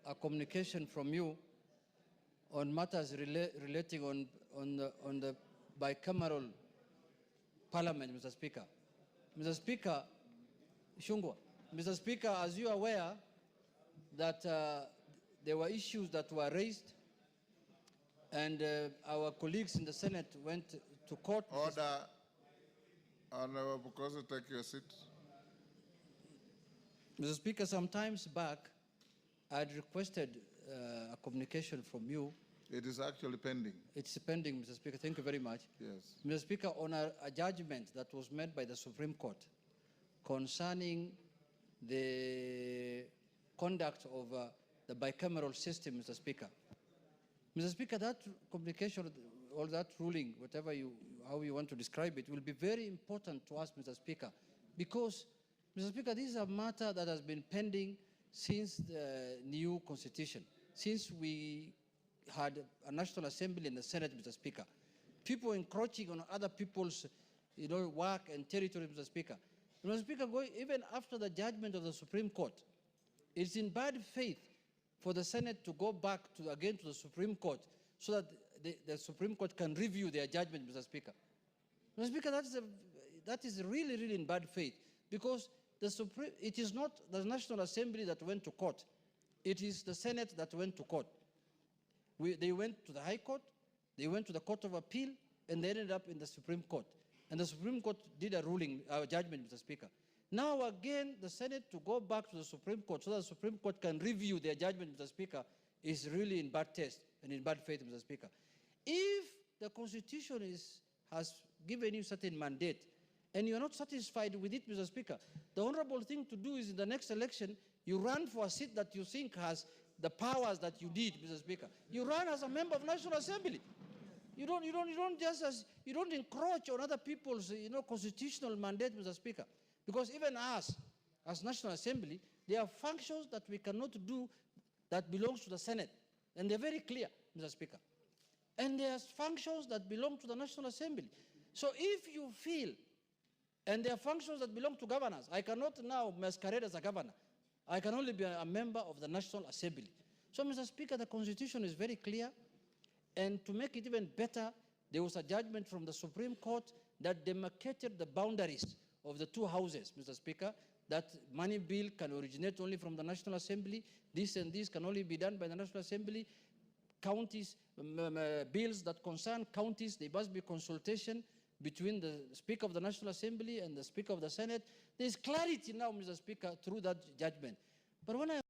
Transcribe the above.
a communication from you on matters relating on the bicameral parliament, Mr. Speaker. Mr. Speaker, Shungwa, Mr. Speaker, as you are aware that there were issues that were raised and our colleagues in the Senate went to court. Order. Honorable Bukosa, take your seat. Mr. Speaker, some times back, I had requested a communication from you. It is actually pending. It's pending, Mr. Speaker. Thank you very much. Yes. Mr. Speaker, on a judgment that was made by the Supreme Court concerning the conduct of the bicameral system, Mr. Speaker. Mr. Speaker, that communication or that ruling, how you want to describe it, will be very important to us, Mr. Speaker, because, Mr. Speaker, this is a matter that has been pending since the new constitution, since we had a National Assembly and the Senate, Mr. Speaker. People encroaching on other people's work and territory, Mr. Speaker. Mr. Speaker, even after the judgment of the Supreme Court, it's in bad faith for the Senate to go back again to the Supreme Court so that the Supreme Court can review their judgment, Mr. Speaker. Mr. Speaker, that is really, really in bad faith, because it is not the National Assembly that went to court. It is the Senate that went to court. They went to the High Court, they went to the Court of Appeal, and they ended up in the Supreme Court. And the Supreme Court did a judgment, Mr. Speaker. Now again, the Senate to go back to the Supreme Court so that the Supreme Court can review their judgment, Mr. Speaker, is really in bad taste and in bad faith, Mr. Speaker. If the Constitution has given you certain mandate and you're not satisfied with it, Mr. Speaker, the honorable thing to do is in the next election, you run for a seat that you think has the powers that you did, Mr. Speaker. You run as a member of National Assembly. You don't encroach on other people's constitutional mandate, Mr. Speaker. Because even us, as National Assembly, there are functions that we cannot do that belongs to the Senate. And they're very clear, Mr. Speaker. And there are functions that belong to the National Assembly. So if you feel, and there are functions that belong to governors, I cannot now masquerade as a governor. I can only be a member of the National Assembly. So, Mr. Speaker, the Constitution is very clear. And to make it even better, there was a judgment from the Supreme Court that demarcated the boundaries of the two houses, Mr. Speaker, that money bill can originate only from the National Assembly. This and this can only be done by the National Assembly. Counties, bills that concern counties, there must be consultation between the Speaker of the National Assembly and the Speaker of the Senate. There is clarity now, Mr. Speaker, through that judgment. But when I